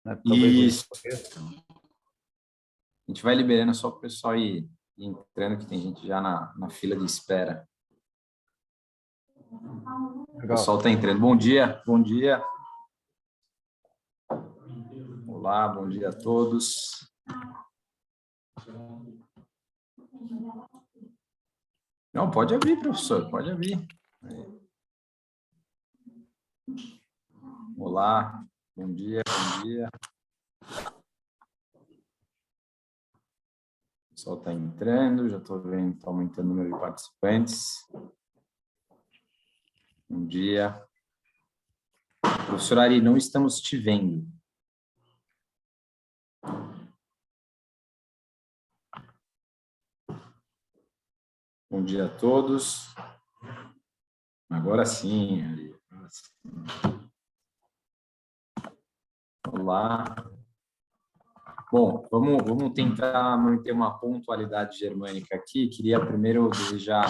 né? Talvez você Isso. conheça. A gente vai liberando só para o pessoal ir entrando, que tem gente já na fila de espera. O Legal. pessoal está entrando. Bom dia, bom dia. Olá, bom dia a todos. Não, pode abrir, professor, pode abrir. Olá, bom dia, bom dia. O pessoal está entrando, já estou vendo, está aumentando o número de participantes. Bom dia. Professor Ari, não estamos te vendo. Bom dia a todos. Agora sim, Ari. Olá. Bom, vamos tentar manter uma pontualidade germânica aqui. Queria primeiro desejar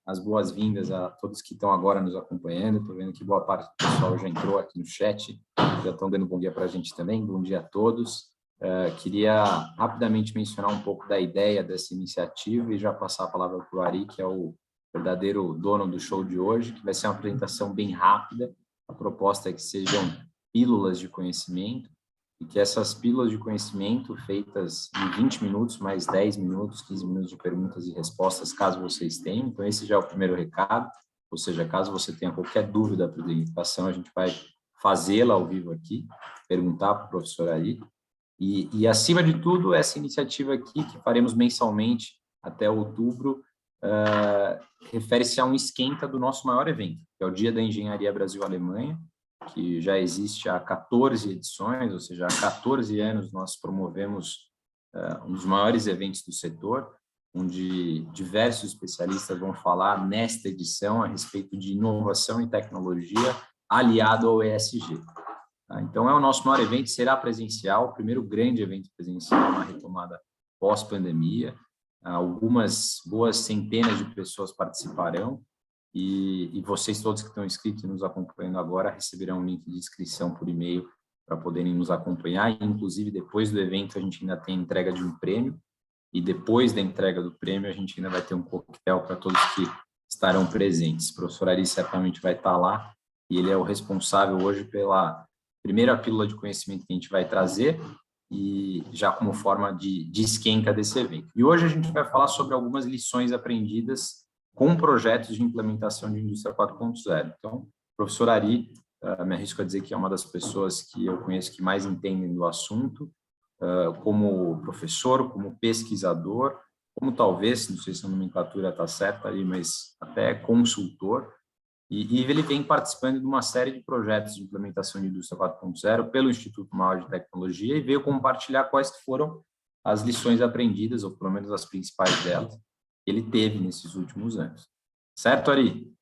as boas-vindas a todos que estão agora nos acompanhando. Estou vendo que boa parte do pessoal já entrou aqui no chat, já estão dando bom dia para a gente também. Bom dia a todos. Queria rapidamente mencionar um pouco da ideia dessa iniciativa e já passar a palavra para o Ari, que é o verdadeiro dono do show de hoje, que vai ser uma apresentação bem rápida. A proposta é que sejam pílulas de conhecimento, e que essas pílulas de conhecimento feitas em 20 minutos, mais 10 minutos, 15 minutos de perguntas e respostas, caso vocês tenham. Então, esse já é o primeiro recado, ou seja, caso você tenha qualquer dúvida para a apresentação, a gente vai fazê-la ao vivo aqui, perguntar para o professor Ari. E, acima de tudo, essa iniciativa aqui, que faremos mensalmente até outubro, refere-se a um esquenta do nosso maior evento, que é o Dia da Engenharia Brasil-Alemanha, que já existe há 14 edições, ou seja, há 14 anos nós promovemos um dos maiores eventos do setor, onde diversos especialistas vão falar nesta edição a respeito de inovação e tecnologia aliado ao ESG. Então, é o nosso maior evento, será presencial, o primeiro grande evento presencial na retomada pós-pandemia. Algumas boas centenas de pessoas participarão, e vocês todos que estão inscritos e nos acompanhando agora receberão um link de inscrição por e-mail para poderem nos acompanhar. E, inclusive, depois do evento, a gente ainda tem entrega de um prêmio, e depois da entrega do prêmio, a gente ainda vai ter um coquetel para todos que estarão presentes. O professor Ari certamente vai estar lá, e ele é o responsável hoje pela primeira pílula de conhecimento que a gente vai trazer, e já como forma de esquenta desse evento. E hoje a gente vai falar sobre algumas lições aprendidas com projetos de implementação de indústria 4.0. Então, professor Ari, me arrisco a dizer que é uma das pessoas que eu conheço que mais entendem do assunto, como professor, como pesquisador, como talvez, não sei se a nomenclatura está certa aí, mas até consultor, e ele vem participando de uma série de projetos de implementação de indústria 4.0 pelo Instituto Maior de Tecnologia, e veio compartilhar quais foram as lições aprendidas, ou pelo menos as principais delas, que ele teve nesses últimos anos. Certo, Ari?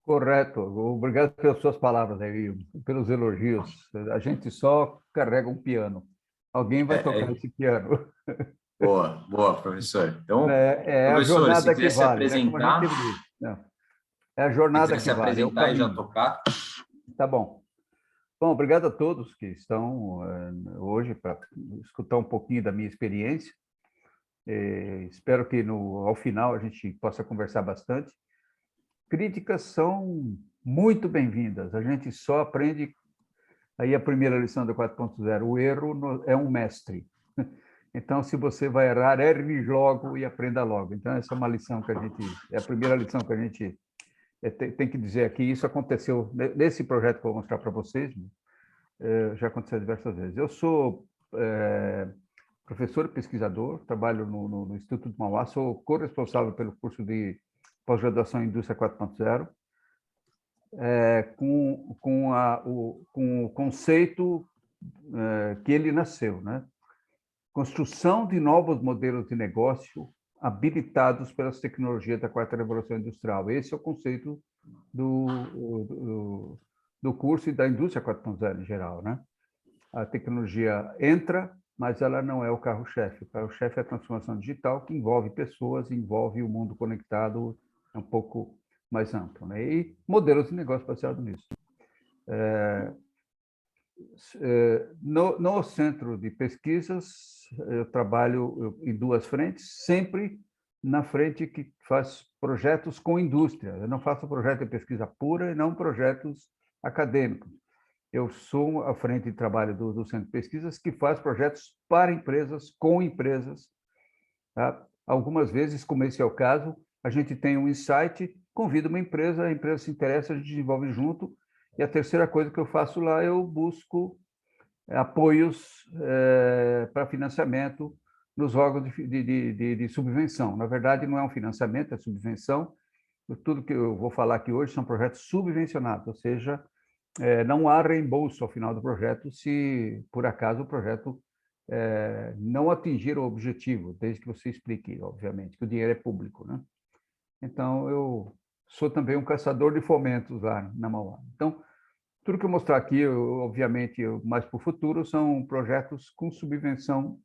Correto. Obrigado pelas suas palavras aí, pelos elogios. A gente só carrega um piano. Alguém vai tocar esse piano. Boa, boa, professor. Então, É a professor, se jornada que quiser se vale, né? Como a gente apresentar, sempre diz. Não, é a se jornada quiser que se vale, é o apresentar e já caminho. tocar. Tá bom. Bom, obrigado a todos que estão hoje para escutar um pouquinho da minha experiência. Espero que ao final a gente possa conversar bastante. Críticas são muito bem-vindas. A gente só aprende. Aí a primeira lição do 4.0, o erro é um mestre. Então, se você vai errar, erre logo e aprenda logo. Então, essa é uma lição que é a primeira lição que a gente tem que dizer aqui. Isso aconteceu nesse projeto que eu vou mostrar para vocês, já aconteceu diversas vezes. Eu sou professor e pesquisador, trabalho no Instituto de Mauá, sou corresponsável pelo curso de pós-graduação em Indústria 4.0, com o conceito que ele nasceu, né? Construção de novos modelos de negócio habilitados pelas tecnologias da quarta revolução industrial. Esse é o conceito do curso e da indústria 4.0 em geral, né? A tecnologia entra, mas ela não é o carro-chefe. O carro-chefe é a transformação digital, que envolve pessoas, envolve o mundo conectado, um pouco mais amplo, né? E modelos de negócio baseados nisso. No centro de pesquisas, eu trabalho em duas frentes, sempre na frente que faz projetos com indústria. Eu não faço projeto de pesquisa pura e não projetos acadêmicos. Eu sou a frente de trabalho do centro de pesquisas que faz projetos para empresas, com empresas. Tá? Algumas vezes, como esse é o caso, a gente tem um insight, convida uma empresa, a empresa se interessa, a gente desenvolve junto. E a terceira coisa que eu faço lá, eu busco apoios para financiamento nos órgãos de subvenção. Na verdade, não é um financiamento, é subvenção. Tudo que eu vou falar aqui hoje são projetos subvencionados, ou seja, não há reembolso ao final do projeto se, por acaso, o projeto não atingir o objetivo, desde que você explique, obviamente, que o dinheiro é público, né? Então, eu sou também um caçador de fomentos lá na Mauá. Então, tudo que eu mostrar aqui, obviamente, mais para o futuro, são projetos com subvenção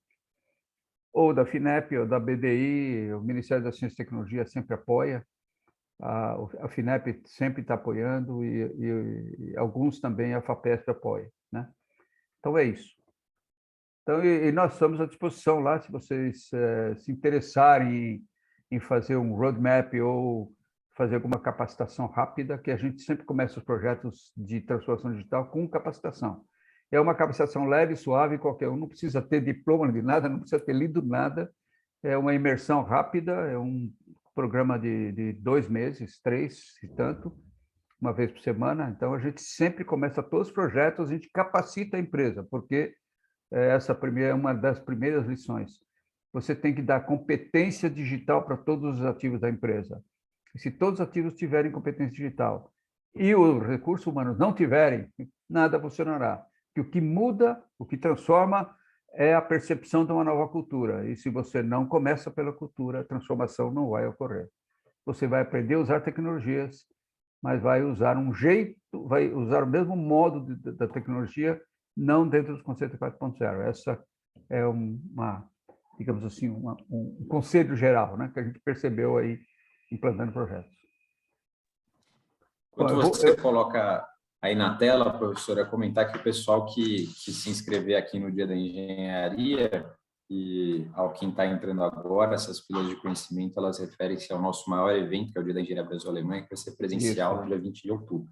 ou da FINEP ou da BDI, o Ministério da Ciência e Tecnologia sempre apoia, a FINEP sempre está apoiando e alguns também a FAPESP apoia, né? Então, é isso. Então, e nós estamos à disposição lá, se vocês se interessarem em fazer um roadmap ou fazer alguma capacitação rápida, que a gente sempre começa os projetos de transformação digital com capacitação. É uma capacitação leve, suave, qualquer um, não precisa ter diploma de nada, não precisa ter lido nada, é uma imersão rápida, é um programa de 2 meses, 3, e tanto, uma vez por semana. Então, a gente sempre começa todos os projetos, a gente capacita a empresa, porque essa é uma das primeiras lições. Você tem que dar competência digital para todos os ativos da empresa. E se todos os ativos tiverem competência digital e os recursos humanos não tiverem, nada funcionará. Que o que muda, o que transforma, é a percepção de uma nova cultura. E se você não começa pela cultura, a transformação não vai ocorrer. Você vai aprender a usar tecnologias, mas vai usar um jeito, vai usar o mesmo modo da tecnologia, não dentro dos conceitos 4.0. Essa é digamos assim, um conselho geral, né, que a gente percebeu aí implantando projetos. Enquanto você coloca aí na tela, professora, comentar que o pessoal que se inscrever aqui no Dia da Engenharia e ao quem está entrando agora, essas pílulas de conhecimento, elas referem-se ao nosso maior evento, que é o Dia da Engenharia Brasil-Alemanha, que vai ser presencial no dia 20 de outubro.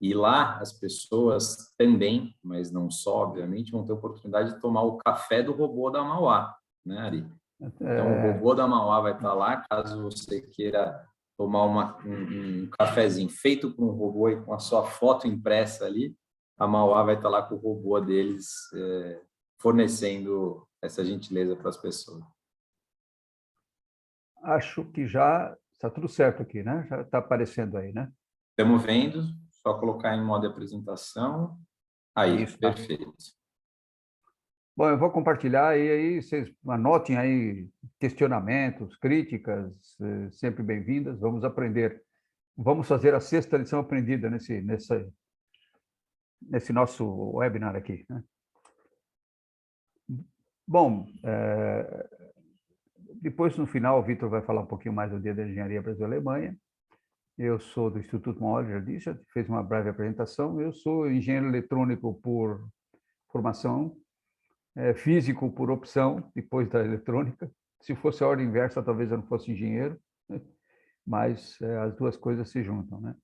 E lá as pessoas também, mas não só, obviamente, vão ter a oportunidade de tomar o café do robô da Mauá, né, Ari? Então, o robô da Mauá vai estar lá, caso você queira tomar um cafezinho feito com um robô e com a sua foto impressa ali, a Mauá vai estar lá com o robô deles, fornecendo essa gentileza para as pessoas. Acho que já está tudo certo aqui, né? Já está aparecendo aí, né? Estamos vendo, só colocar em modo de apresentação. Aí, isso, perfeito. Bom, eu vou compartilhar e aí vocês anotem aí questionamentos, críticas, sempre bem-vindas. Vamos aprender, vamos fazer a 6ª lição aprendida nesse nosso webinar aqui, né? Bom, depois, no final, o Vitor vai falar um pouquinho mais do Dia da Engenharia Brasil-Alemanha. Eu sou do Instituto Mauá, já disse, já fez uma breve apresentação. Eu sou engenheiro eletrônico por formação, físico por opção, depois da eletrônica. Se fosse a ordem inversa, talvez eu não fosse engenheiro, né? Mas as duas coisas se juntam, né?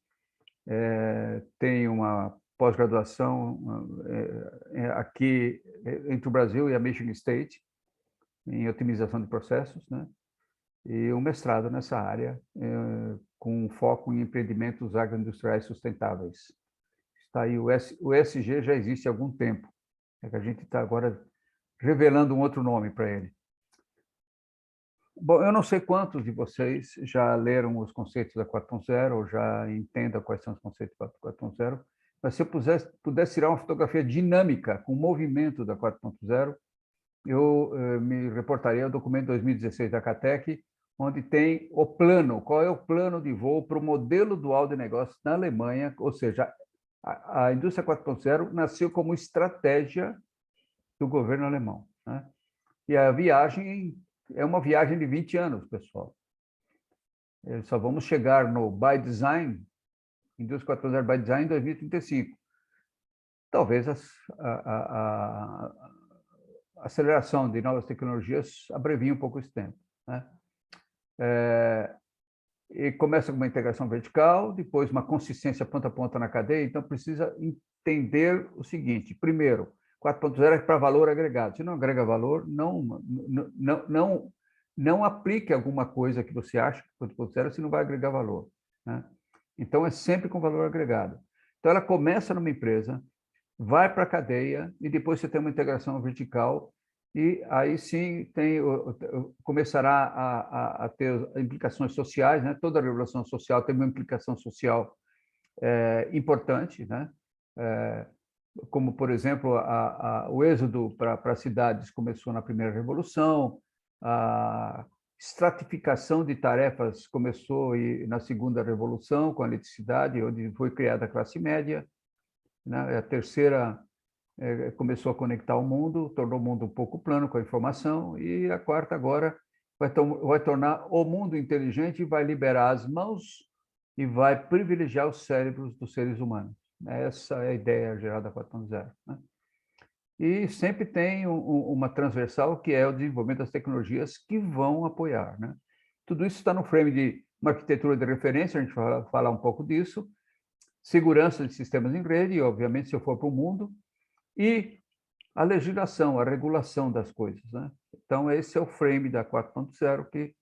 Tenho uma pós-graduação aqui entre o Brasil e a Michigan State, em otimização de processos, né? E um mestrado nessa área, com foco em empreendimentos agroindustriais sustentáveis. Está aí, o ESG já existe há algum tempo, é que a gente está agora revelando um outro nome para ele. Bom, eu não sei quantos de vocês já leram os conceitos da 4.0 ou já entendam quais são os conceitos da 4.0, mas se eu pudesse tirar uma fotografia dinâmica com o movimento da 4.0, eu me reportaria ao documento 2016 da CATEC, onde tem o plano, qual é o plano de voo para o modelo dual de negócios na Alemanha, ou seja, a indústria 4.0 nasceu como estratégia do governo alemão, né? E a viagem é uma viagem de 20 anos, pessoal. Só vamos chegar no by design, indústria 4.0 by design, em 2035. talvez a aceleração de novas tecnologias abrevie um pouco esse tempo, né? E começa com uma integração vertical, depois uma consistência ponta a ponta na cadeia, então precisa entender o seguinte: primeiro, 4.0 é para valor agregado. Se não agrega valor, não aplique alguma coisa que você acha que 4.0 se não vai agregar valor, né? Então, é sempre com valor agregado. Então, ela começa numa empresa, vai para a cadeia e depois você tem uma integração vertical e aí sim começará a ter implicações sociais, né? Toda a regulação social tem uma implicação social importante, né? Como, por exemplo, o êxodo para as cidades começou na primeira revolução, a estratificação de tarefas começou na segunda revolução, com a eletricidade, onde foi criada a classe média, né? A terceira começou a conectar o mundo, tornou o mundo um pouco plano com a informação, e a quarta agora vai tornar o mundo inteligente e vai liberar as mãos e vai privilegiar os cérebros dos seres humanos. Essa é a ideia geral da 4.0, né? E sempre tem uma transversal, que é o desenvolvimento das tecnologias que vão apoiar, né? Tudo isso está no frame de uma arquitetura de referência, a gente vai falar um pouco disso, segurança de sistemas em rede, obviamente, se eu for para o mundo, e a legislação, a regulação das coisas, né? Então, esse é o frame da 4.0 que,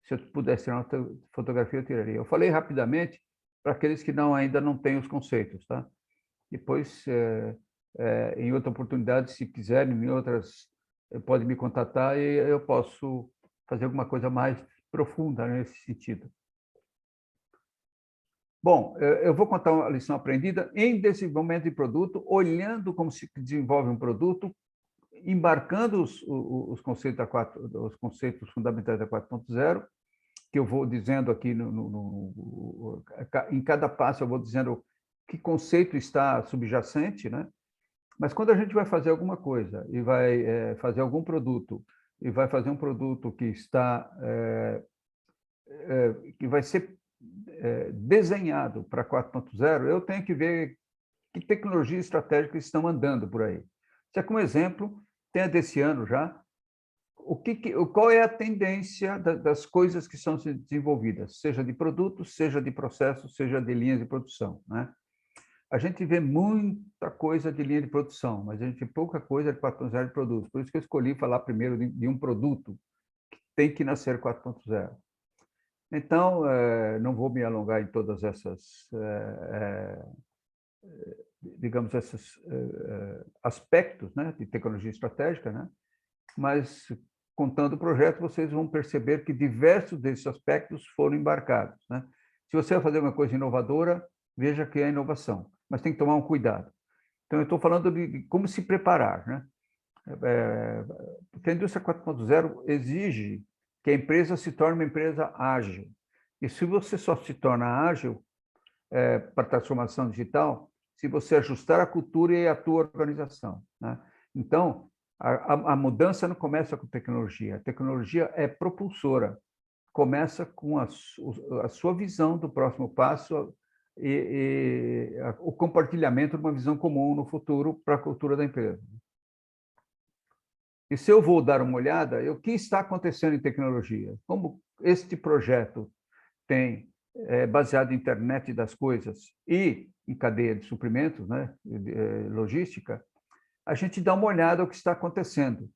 se eu pudesse tirar uma fotografia, eu tiraria. Eu falei rapidamente para aqueles que ainda não têm os conceitos, tá? Depois, em outra oportunidade, se quiserem, em outras, podem me contatar e eu posso fazer alguma coisa mais profunda nesse sentido. Bom, eu vou contar uma lição aprendida em desenvolvimento de produto, olhando como se desenvolve um produto, embarcando os conceitos os conceitos fundamentais da 4.0, que eu vou dizendo aqui em cada passo, eu vou dizendo que conceito está subjacente, né? Mas quando a gente vai fazer alguma coisa e vai fazer algum produto, e vai fazer um produto que que vai ser desenhado para 4.0, eu tenho que ver que tecnologias estratégicas estão andando por aí. Já como exemplo, tem a desse ano já, qual é a tendência das coisas que são desenvolvidas, seja de produtos, seja de processos, seja de linhas de produção, né? A gente vê muita coisa de linha de produção, mas a gente vê pouca coisa de 4.0 de produtos. Por isso que eu escolhi falar primeiro de um produto que tem que nascer 4.0. Então, não vou me alongar em todas essas, digamos, esses aspectos, né, de tecnologia estratégica, né? Mas, contando o projeto, vocês vão perceber que diversos desses aspectos foram embarcados, né? Se você vai fazer uma coisa inovadora, veja que é inovação, mas tem que tomar um cuidado. Então, eu estou falando de como se preparar, né? Porque a indústria 4.0 exige que a empresa se torne uma empresa ágil. E se você só se torna ágil para a transformação digital, se você ajustar a cultura e a tua organização, né? Então, a mudança não começa com tecnologia. A tecnologia é propulsora. Começa com a sua visão do próximo passo e o compartilhamento de uma visão comum no futuro para a cultura da empresa. E se eu vou dar uma olhada, o que está acontecendo em tecnologia? Como este projeto baseado em internet das coisas e em cadeia de suprimentos, né, logística, a gente dá uma olhada ao que está acontecendo,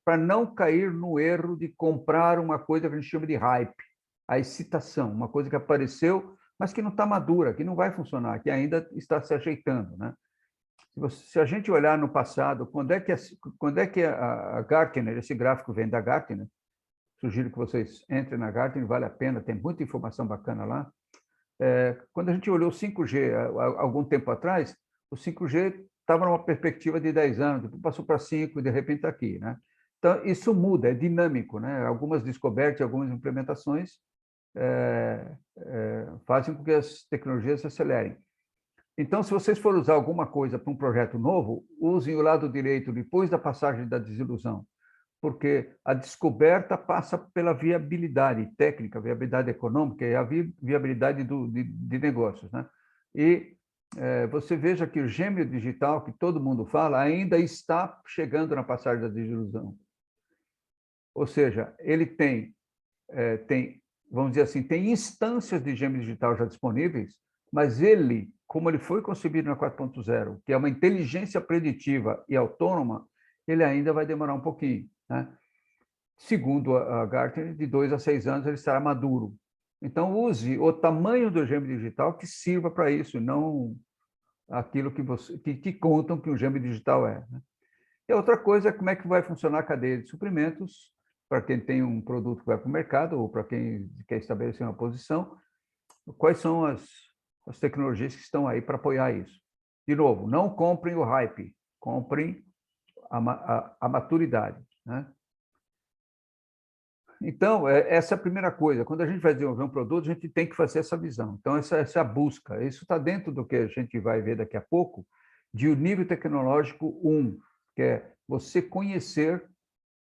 para não cair no erro de comprar uma coisa que a gente chama de hype, a excitação, uma coisa que apareceu, mas que não está madura, que não vai funcionar, que ainda está se ajeitando, né? Se a gente olhar no passado, quando é que a Gartner, esse gráfico vem da Gartner, sugiro que vocês entrem na Gartner, vale a pena, tem muita informação bacana lá. Quando a gente olhou o 5G há algum tempo atrás, o 5G estava numa perspectiva de 10 anos, depois passou para 5 e de repente está aqui, né? Então, isso muda, é dinâmico, né? Algumas descobertas, algumas implementações fazem com que as tecnologias se acelerem. Então, se vocês forem usar alguma coisa para um projeto novo, usem o lado direito depois da passagem da desilusão, porque a descoberta passa pela viabilidade técnica, viabilidade econômica e a viabilidade de negócios, né? E você veja que o gêmeo digital, que todo mundo fala, ainda está chegando na passagem da desilusão. Ou seja, ele tem, vamos dizer assim, tem instâncias de gêmeo digital já disponíveis, mas ele, como ele foi concebido na 4.0, que é uma inteligência preditiva e autônoma, ele ainda vai demorar um pouquinho, né? Segundo a Gartner, de 2 a 6 anos ele estará maduro. Então, use o tamanho do gêmeo digital que sirva para isso, não aquilo que contam que o gêmeo digital é, né? E a outra coisa é como é que vai funcionar a cadeia de suprimentos para quem tem um produto que vai para o mercado ou para quem quer estabelecer uma posição. Quais são as tecnologias que estão aí para apoiar isso? De novo, não comprem o hype, comprem a maturidade, né? Então, essa é a primeira coisa. Quando a gente vai desenvolver um produto, a gente tem que fazer essa visão. Então, essa é a busca. Isso está dentro do que a gente vai ver daqui a pouco, de o nível tecnológico 1, que é você conhecer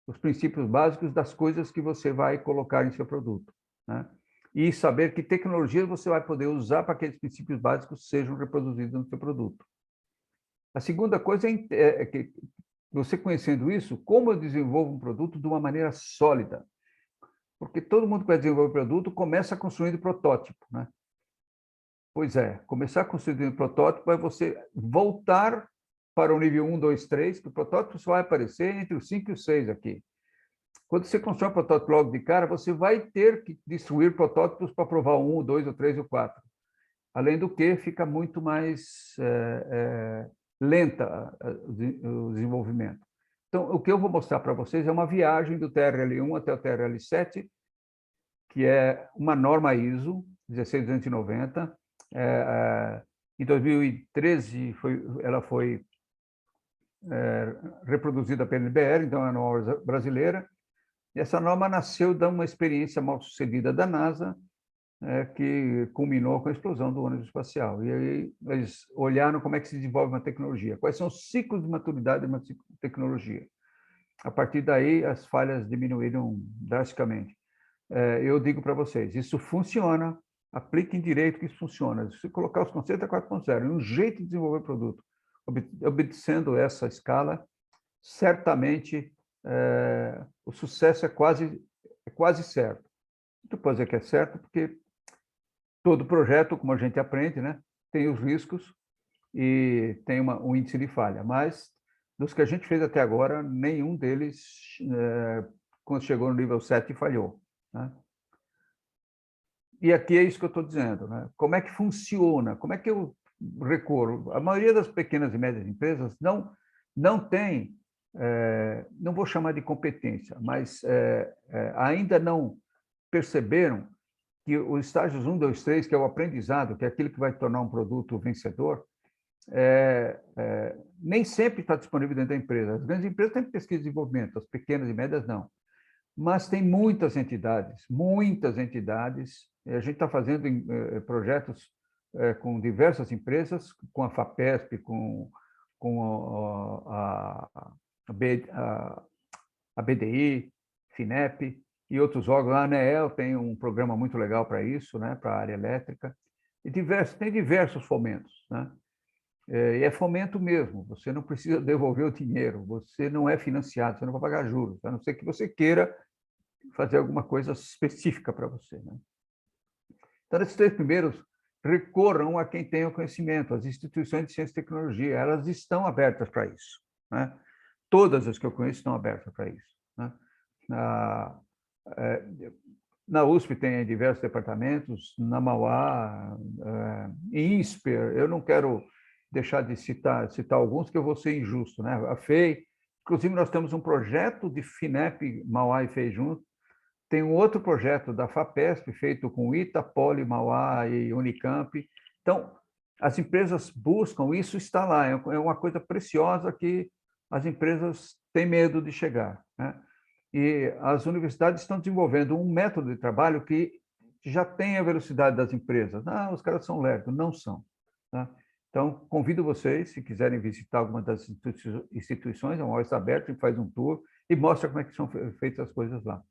os princípios básicos das coisas que você vai colocar em seu produto, né? E saber que tecnologia você vai poder usar para que aqueles princípios básicos sejam reproduzidos no seu produto. A segunda coisa é que, você conhecendo isso, como eu desenvolvo um produto de uma maneira sólida. Porque todo mundo que vai desenvolver produto começa construindo protótipo, né? Pois é, começar construindo protótipo é você voltar para o nível 1, 2, 3, que o protótipo só vai aparecer entre os 5 e os 6 aqui. Quando você constrói um protótipo logo de cara, você vai ter que destruir protótipos para provar o 1, o 2, o 3 e o 4. Além do que, fica muito mais lenta o desenvolvimento. Então, o que eu vou mostrar para vocês é uma viagem do TRL1 até o TRL7, que é uma norma ISO 16290. Em 2013, ela foi reproduzida pela NBR, então é uma norma brasileira. E essa norma nasceu de uma experiência mal-sucedida da NASA, que culminou com a explosão do ônibus espacial. E aí eles olharam como é que se desenvolve uma tecnologia, quais são os ciclos de maturidade de uma tecnologia. A partir daí, as falhas diminuíram drasticamente. Eu digo para vocês, isso funciona, apliquem direito que isso funciona. Se colocar os conceitos é 4.0, um jeito de desenvolver produto, obedecendo essa escala, certamente o sucesso é quase certo. Não pode dizer que é certo, porque todo projeto, como a gente aprende, né, tem os riscos e tem um índice de falha, mas dos que a gente fez até agora, nenhum deles, quando chegou no nível 7, falhou, né? E aqui é isso que eu estou dizendo, né? Como é que funciona? Como é que eu recorro? A maioria das pequenas e médias empresas não tem, não vou chamar de competência, mas ainda não perceberam que os estágios 1, 2, 3, que é o aprendizado, que é aquilo que vai tornar um produto vencedor, nem sempre está disponível dentro da empresa. As grandes empresas têm pesquisa e desenvolvimento, as pequenas e médias não. Mas tem muitas entidades. A gente está fazendo projetos com diversas empresas, com a FAPESP, com a BDI, FINEP e outros órgãos. A ANEEL tem um programa muito legal para isso, né, para a área elétrica. E tem diversos fomentos, né? E é fomento mesmo, você não precisa devolver o dinheiro, você não é financiado, você não vai pagar juros, a não ser que você queira fazer alguma coisa específica para você, né? Então, esses 3 primeiros, recorram a quem tem o conhecimento, as instituições de ciência e tecnologia, elas estão abertas para isso, né? Todas as que eu conheço estão abertas para isso, né? Na USP tem diversos departamentos, na Mauá, em INSPER, eu não quero deixar de citar alguns, que eu vou ser injusto, né? A FEI, inclusive nós temos um projeto de FINEP, Mauá e FEI juntos, tem um outro projeto da FAPESP, feito com ITA, Poli, Mauá e Unicamp. Então, as empresas buscam, isso está lá, é uma coisa preciosa que as empresas têm medo de chegar, né? E as universidades estão desenvolvendo um método de trabalho que já tem a velocidade das empresas. Os caras são lerdos, não são, tá? Então, convido vocês, se quiserem visitar alguma das instituições, a UOL está aberta, e faz um tour e mostra como é que são feitas as coisas lá.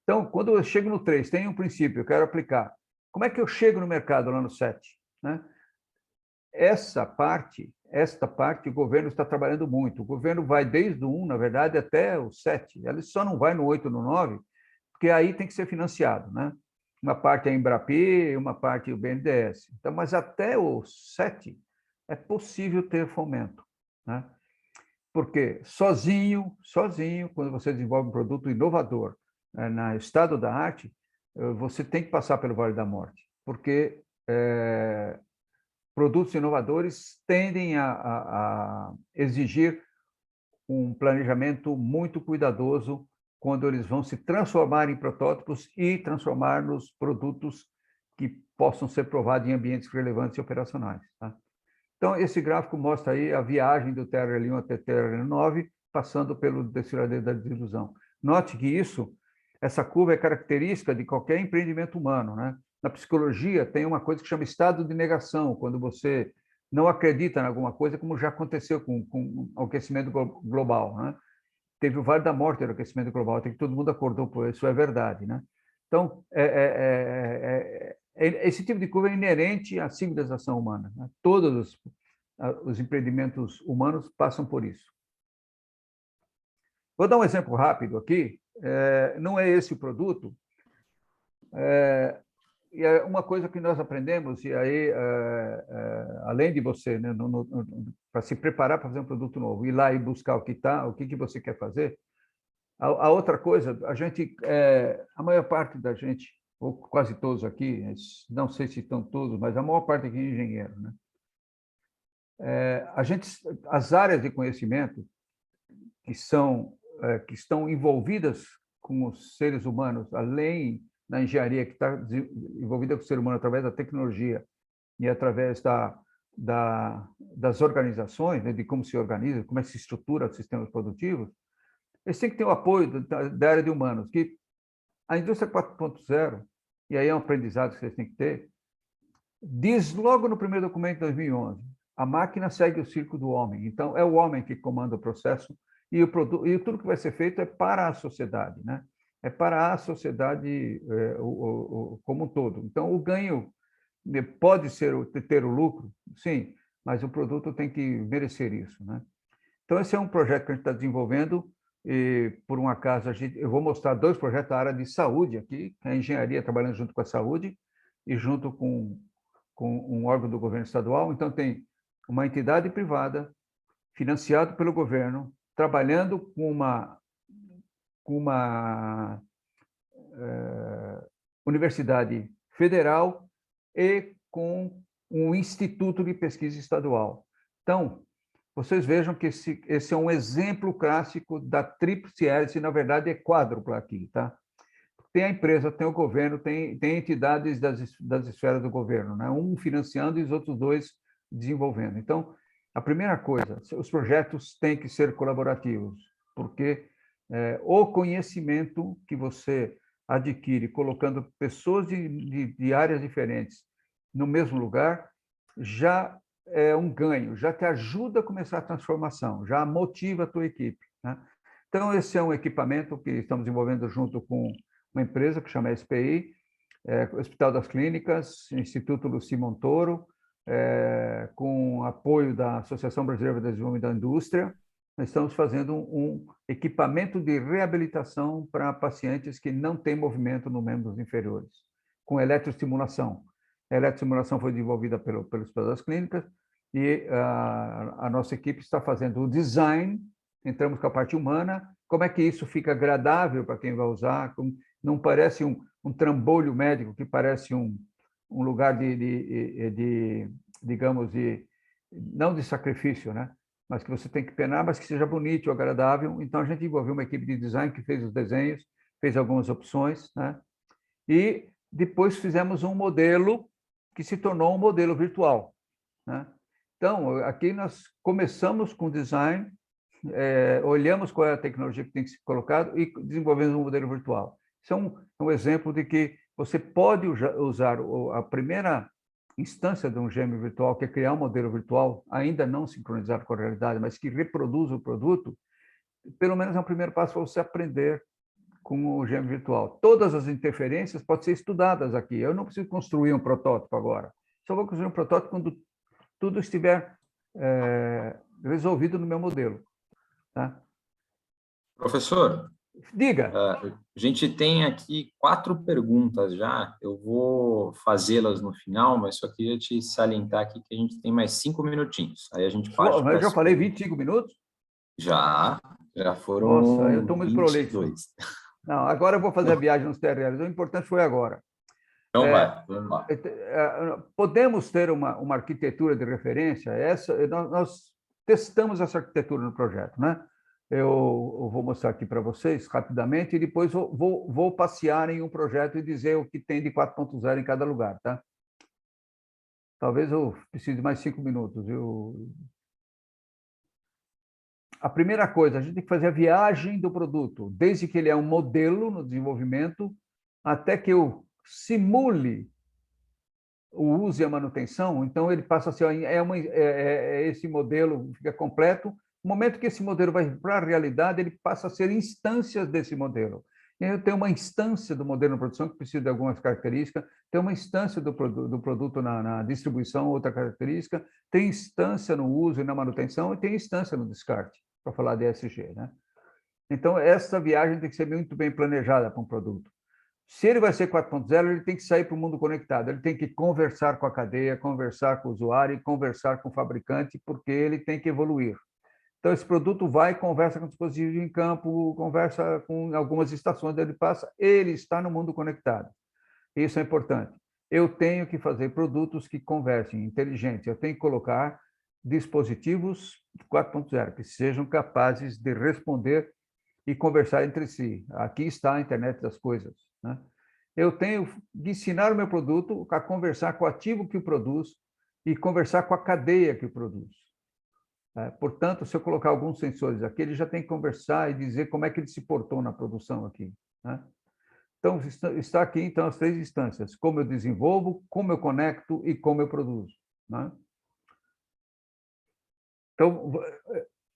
Então, quando eu chego no 3, tem um princípio, eu quero aplicar. Como é que eu chego no mercado lá no 7, né? esta parte, o governo está trabalhando muito. O governo vai desde o 1, na verdade, até o 7. Ele só não vai no 8, no 9, porque aí tem que ser financiado, né? Uma parte é a Embrapi, uma parte é o BNDES. Então, mas até o 7 é possível ter fomento, né? Porque sozinho, quando você desenvolve um produto inovador, né, no estado da arte, você tem que passar pelo Vale da Morte, porque produtos inovadores tendem a exigir um planejamento muito cuidadoso quando eles vão se transformar em protótipos e transformar nos produtos que possam ser provados em ambientes relevantes e operacionais. Tá? Então, esse gráfico mostra aí a viagem do TRL1 até TRL9, passando pelo desfiladeiro da desilusão. Note que essa curva é característica de qualquer empreendimento humano, né? Na psicologia, tem uma coisa que chama estado de negação, quando você não acredita em alguma coisa, como já aconteceu com o aquecimento global, né? Teve o Vale da Morte do aquecimento global, até que todo mundo acordou, pô, isso é verdade, né? Então, esse tipo de curva é inerente à civilização humana, né? Todos os empreendimentos humanos passam por isso. Vou dar um exemplo rápido aqui. Não é esse o produto. E é uma coisa que nós aprendemos, e aí, além de você, né, para se preparar para fazer um produto novo, ir lá e buscar o que está, o que você quer fazer, a outra coisa, a maior parte da gente, ou quase todos aqui, não sei se estão todos, mas a maior parte aqui é engenheiro, né? As áreas de conhecimento que estão envolvidas com os seres humanos, além da engenharia que está envolvida com o ser humano através da tecnologia e através das organizações, né, de como se organiza, como é que se estrutura os sistemas produtivos, eles têm que ter o apoio da área de humanos, que a indústria 4.0, e aí é um aprendizado que vocês têm que ter, diz logo no primeiro documento de 2011, a máquina segue o ciclo do homem. Então, é o homem que comanda o processo e tudo que vai ser feito é para a sociedade, né? É para a sociedade como um todo. Então, o ganho pode ter o lucro, sim, mas o produto tem que merecer isso, né? Então, esse é um projeto que a gente está desenvolvendo e, por um acaso, eu vou mostrar 2 projetos da área de saúde aqui, a engenharia trabalhando junto com a saúde e junto com um órgão do governo estadual. Então, tem uma entidade privada, financiado pelo governo, trabalhando com uma universidade federal e com um instituto de pesquisa estadual. Então, vocês vejam que esse é um exemplo clássico da tríplice hélice, na verdade é quádrupla aqui, tá? Tem a empresa, tem o governo, tem entidades das esferas do governo, né? Um financiando e os outros 2 desenvolvendo. Então, a primeira coisa, os projetos têm que ser colaborativos, porque o conhecimento que você adquire colocando pessoas de áreas diferentes no mesmo lugar já é um ganho, já te ajuda a começar a transformação, já motiva a tua equipe, né? Então, esse é um equipamento que estamos desenvolvendo junto com uma empresa que chama SPI, Hospital das Clínicas, Instituto Luci Montoro, com apoio da Associação Brasileira de Desenvolvimento da Indústria. Nós estamos fazendo um equipamento de reabilitação para pacientes que não têm movimento nos membros inferiores, com eletroestimulação. A eletroestimulação foi desenvolvida pelo Hospital das Clínicas e a nossa equipe está fazendo o design, entramos com a parte humana, como é que isso fica agradável para quem vai usar, não parece um trambolho médico, que parece um lugar digamos, não de sacrifício, né? Mas que você tem que penar, mas que seja bonito, agradável. Então, a gente envolveu uma equipe de design que fez os desenhos, fez algumas opções, né? E depois fizemos um modelo que se tornou um modelo virtual, né? Então, aqui nós começamos com design, olhamos qual é a tecnologia que tem que ser colocada e desenvolvemos um modelo virtual. Isso é um exemplo de que você pode usar a primeira instância de um gêmeo virtual, que é criar um modelo virtual, ainda não sincronizado com a realidade, mas que reproduz o produto. Pelo menos é um primeiro passo para você aprender com o gêmeo virtual. Todas as interferências podem ser estudadas aqui. Eu não preciso construir um protótipo agora. Só vou construir um protótipo quando tudo estiver resolvido no meu modelo. Tá? Professor, Diga. a gente tem aqui 4 perguntas já, eu vou fazê-las no final, mas só queria te salientar aqui que a gente tem mais 5 minutinhos, aí a gente parte para Eu já falei 25 minutos? Já Nossa, eu foram estou muito prolixo. 22. Não, agora eu vou fazer a viagem nos TRLs. O importante foi agora. Então vai, vamos lá. Podemos ter uma arquitetura de referência? Nós testamos essa arquitetura no projeto, né? Eu vou mostrar aqui para vocês rapidamente e depois vou passear em um projeto e dizer o que tem de 4.0 em cada lugar, tá? Talvez eu precise de mais 5 minutos. A primeira coisa, a gente tem que fazer a viagem do produto, desde que ele é um modelo no desenvolvimento, até que eu simule o uso e a manutenção. Então, ele passa a ser esse modelo fica completo. No momento que esse modelo vai para a realidade, ele passa a ser instâncias desse modelo. E aí eu tenho uma instância do modelo na produção que precisa de algumas características, tem uma instância do produto na distribuição, outra característica, tem instância no uso e na manutenção e tem instância no descarte, para falar de ESG, né? Então, essa viagem tem que ser muito bem planejada para um produto. Se ele vai ser 4.0, ele tem que sair para o mundo conectado, ele tem que conversar com a cadeia, conversar com o usuário e conversar com o fabricante, porque ele tem que evoluir. Então, esse produto vai, conversa com dispositivos em campo, conversa com algumas estações onde ele passa, ele está no mundo conectado. Isso é importante. Eu tenho que fazer produtos que conversem, inteligentes, eu tenho que colocar dispositivos 4.0, que sejam capazes de responder e conversar entre si. Aqui está a internet das coisas, né? Eu tenho de ensinar o meu produto a conversar com o ativo que o produz e conversar com a cadeia que o produz. Portanto, se eu colocar alguns sensores aqui, ele já tem que conversar e dizer como é que ele se portou na produção aqui, né? Então, está aqui, então, as 3 instâncias: como eu desenvolvo, como eu conecto e como eu produzo, né? Então,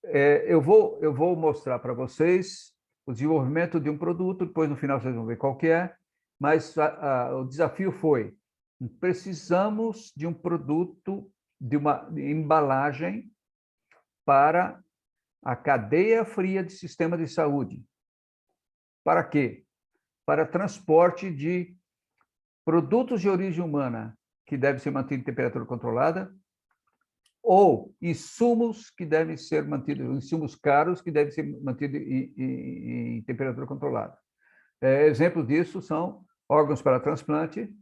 eu vou mostrar para vocês o desenvolvimento de um produto, depois no final vocês vão ver qual que é, mas o desafio foi: precisamos de um produto, de uma embalagem para a cadeia fria de sistema de saúde. Para quê? Para transporte de produtos de origem humana, que devem ser mantidos em temperatura controlada, ou insumos que devem ser mantidos, insumos caros que devem ser mantidos em temperatura controlada. Exemplos disso são órgãos para transplante,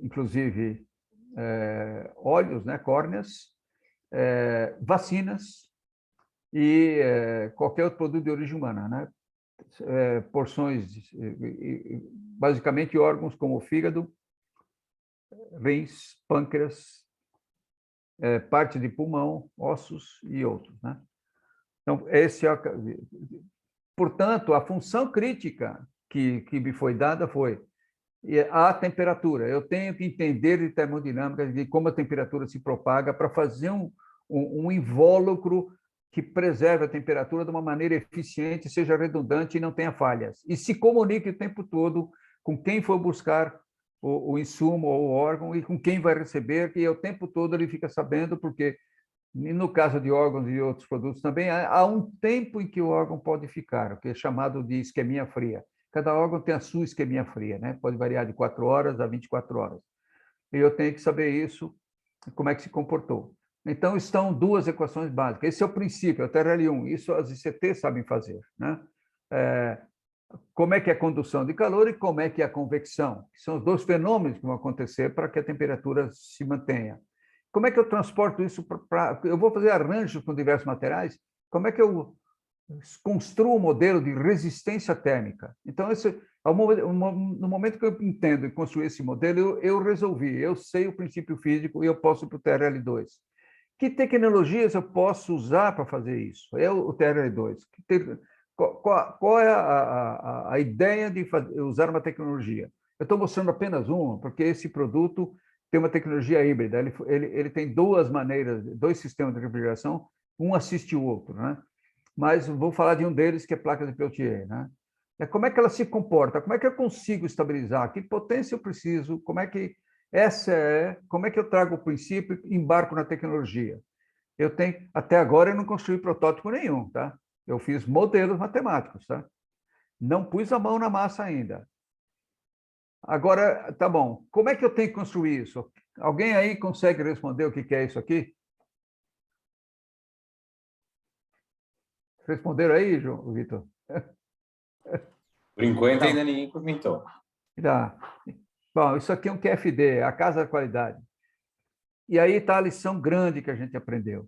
inclusive óleos, né, córneas, vacinas e qualquer outro produto de origem humana, né? Porções, basicamente órgãos como fígado, rins, pâncreas, parte de pulmão, ossos e outros, né? Então, portanto, a função crítica que me foi dada foi a temperatura. Eu tenho que entender de termodinâmica, de como a temperatura se propaga, para fazer um invólucro que preserve a temperatura de uma maneira eficiente, seja redundante e não tenha falhas. E se comunique o tempo todo com quem for buscar o insumo ou o órgão e com quem vai receber, e o tempo todo ele fica sabendo, porque no caso de órgãos e outros produtos também, há um tempo em que o órgão pode ficar, o que é chamado de isquemia fria. Cada órgão tem a sua isquemia fria, né? Pode variar de 4 horas a 24 horas. E eu tenho que saber isso, como é que se comportou. Então, estão 2 equações básicas. Esse é o princípio, é o TRL1. Isso as ICTs sabem fazer, né? Como é que é a condução de calor e como é que é a convecção, que são os 2 fenômenos que vão acontecer para que a temperatura se mantenha. Como é que eu transporto isso eu vou fazer arranjos com diversos materiais, como é que eu construo um modelo de resistência térmica? Então, no momento que eu entendo e construir esse modelo, eu resolvi, eu sei o princípio físico e eu posso ir para o TRL2. Que tecnologias eu posso usar para fazer isso? É o TRL2. Qual é a ideia de usar uma tecnologia? Eu estou mostrando apenas uma, porque esse produto tem uma tecnologia híbrida. Ele tem 2 maneiras, 2 sistemas de refrigeração, um assiste o outro, né? Mas vou falar de um deles, que é placa de Peltier, né? Como é que ela se comporta? Como é que eu consigo estabilizar? Que potência eu preciso? Como é que Essa é como é que eu trago o princípio e embarco na tecnologia. Até agora eu não construí protótipo nenhum, tá? Eu fiz modelos matemáticos, tá? Não pus a mão na massa ainda. Agora, tá bom, como é que eu tenho que construir isso? Alguém aí consegue responder o que é isso aqui? Responderam aí, João, Vitor? Por enquanto, ainda ninguém comentou. Tá. Bom, isso aqui é um QFD, a Casa da Qualidade. E aí está a lição grande que a gente aprendeu.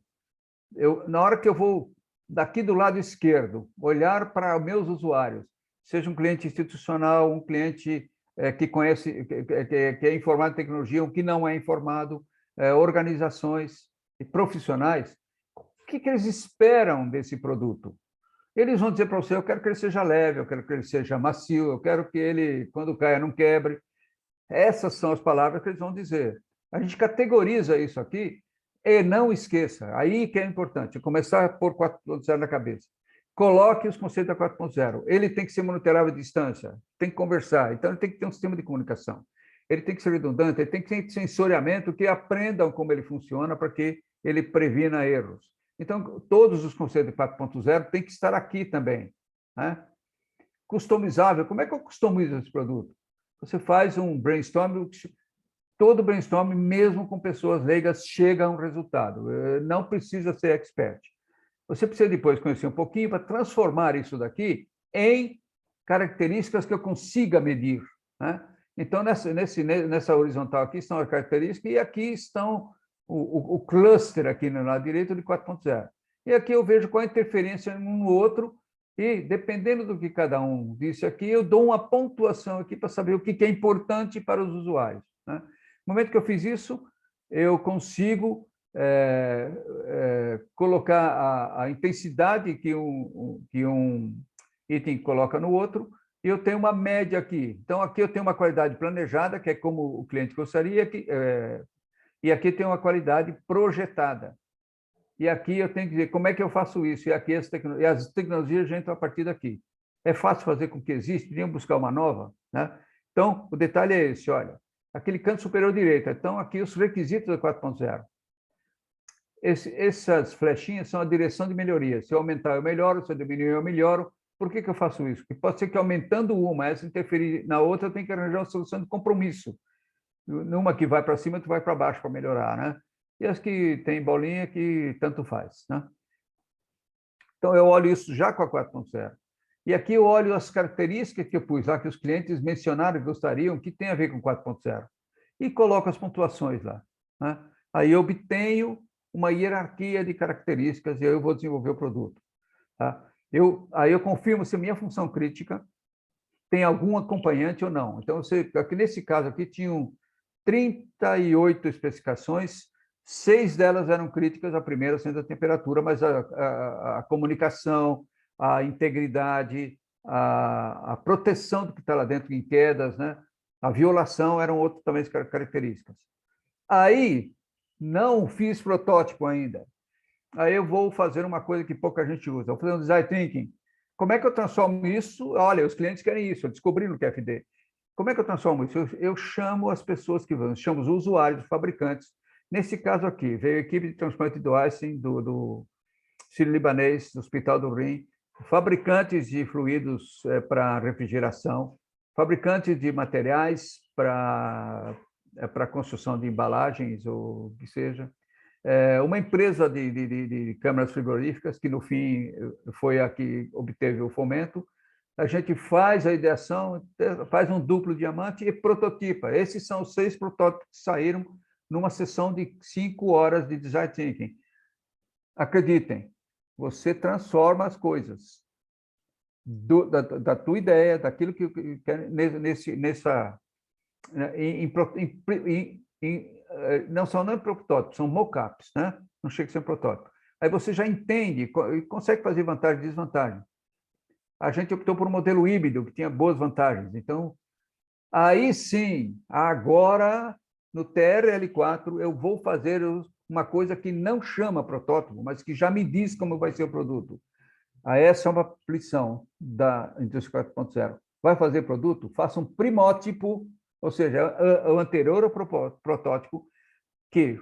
Na hora que eu vou, daqui do lado esquerdo, olhar para meus usuários, seja um cliente institucional, um cliente que conhece, que é informado em tecnologia, um que não é informado, organizações e profissionais, o que eles esperam desse produto? Eles vão dizer para você, eu quero que ele seja leve, eu quero que ele seja macio, eu quero que ele, quando caia, não quebre. Essas são as palavras que eles vão dizer. A gente categoriza isso aqui e não esqueça, aí que é importante, começar a pôr 4.0 na cabeça. Coloque os conceitos da 4.0. Ele tem que ser monitorável à distância, tem que conversar, então ele tem que ter um sistema de comunicação. Ele tem que ser redundante, ele tem que ter sensoriamento que aprendam como ele funciona para que ele previna erros. Então, todos os conceitos de 4.0 têm que estar aqui também. Né? Customizável, como é que eu customizo esse produto? Você faz um brainstorm, todo brainstorm, mesmo com pessoas leigas, chega a um resultado. Não precisa ser expert. Você precisa depois conhecer um pouquinho para transformar isso daqui em características que eu consiga medir. Né? Então, nessa horizontal aqui estão as características e aqui estão o cluster aqui no lado direito de 4.0. E aqui eu vejo qual a interferência um no outro e, dependendo do que cada um disse aqui, eu dou uma pontuação aqui para saber o que é importante para os usuários. Né? No momento que eu fiz isso, eu consigo colocar a intensidade que um item coloca no outro, e eu tenho uma média aqui. Então, aqui eu tenho uma qualidade planejada, que é como o cliente gostaria, e aqui tem uma qualidade projetada. E aqui eu tenho que dizer como é que eu faço isso, e aqui as tecnologias já entram a partir daqui. É fácil fazer com que existe, poderiam buscar uma nova. Né? Então, o detalhe é esse, olha, aquele canto superior direito. Então, aqui os requisitos da 4.0. Essas flechinhas são a direção de melhoria. Se eu aumentar, eu melhoro. Se eu diminuir, eu melhoro. Por que eu faço isso? Porque pode ser que aumentando uma, essa interferir na outra, eu tenho que arranjar uma solução de compromisso. Numa que vai para cima, tu vai para baixo para melhorar, né? E as que tem bolinha que tanto faz, né? Então, eu olho isso já com a 4.0. E aqui eu olho as características que eu pus lá, que os clientes mencionaram e gostariam, que tem a ver com 4.0. E coloco as pontuações lá. Né? Aí eu obtenho uma hierarquia de características e aí eu vou desenvolver o produto. Tá? Aí eu confirmo se a minha função crítica tem algum acompanhante ou não. Então, aqui nesse caso aqui, tinham 38 especificações, 6 delas eram críticas, a primeira sendo a temperatura, mas a comunicação, a integridade, a proteção do que está lá dentro em quedas, né? A violação eram outras também características. Aí, não fiz protótipo ainda. Aí eu vou fazer uma coisa que pouca gente usa. Vou fazer um design thinking. Como é que eu transformo isso? Olha, os clientes querem isso, eu descobri no QFD. Como é que eu transformo isso? Eu chamo as pessoas que vão, chamo os usuários, os fabricantes. Nesse caso aqui, veio a equipe de transplante do Einstein, do Sírio-Libanês, do Hospital do Rim, fabricantes de fluidos para refrigeração, fabricantes de materiais para construção de embalagens, ou o que seja, uma empresa de câmaras frigoríficas, que no fim foi a que obteve o fomento. A gente faz a ideação, faz um duplo diamante e prototipa. Esses são os 6 protótipos que saíram numa sessão de 5 horas de design thinking. Acreditem, você transforma as coisas da tua ideia, daquilo que não são nem protótipos, são mock-ups, né? Não chega a ser um protótipo. Aí você já entende e consegue fazer vantagem e desvantagem. A gente optou por um modelo híbrido, que tinha boas vantagens. Então, aí sim, agora, no TRL4, eu vou fazer uma coisa que não chama protótipo, mas que já me diz como vai ser o produto. Essa é uma lição da indústria 4.0. Vai fazer produto? Faça um primótipo, ou seja, o anterior ao protótipo, que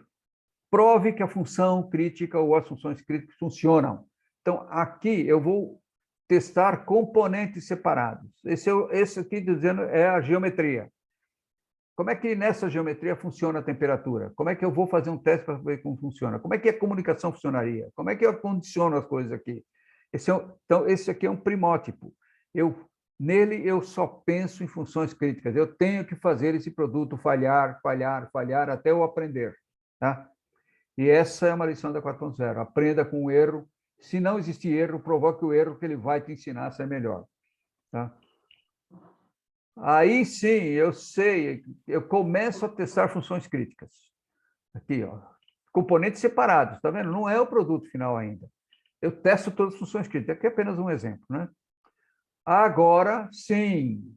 prove que a função crítica ou as funções críticas funcionam. Então, aqui eu vou testar componentes separados. Esse aqui, dizendo, é a geometria. Como é que nessa geometria funciona a temperatura? Como é que eu vou fazer um teste para ver como funciona? Como é que a comunicação funcionaria? Como é que eu condiciono as coisas aqui? Então, esse aqui é um primótipo. Nele, eu só penso em funções críticas. Eu tenho que fazer esse produto falhar, falhar, falhar, até eu aprender. Tá? E essa é uma lição da 4.0. Aprenda com o erro. Se não existir erro, provoque o erro que ele vai te ensinar a ser melhor. Tá? Aí sim, eu sei, eu começo a testar funções críticas. Aqui, ó, componentes separados, tá vendo? Não é o produto final ainda. Eu testo todas as funções críticas. Aqui é apenas um exemplo, né? Agora, sim,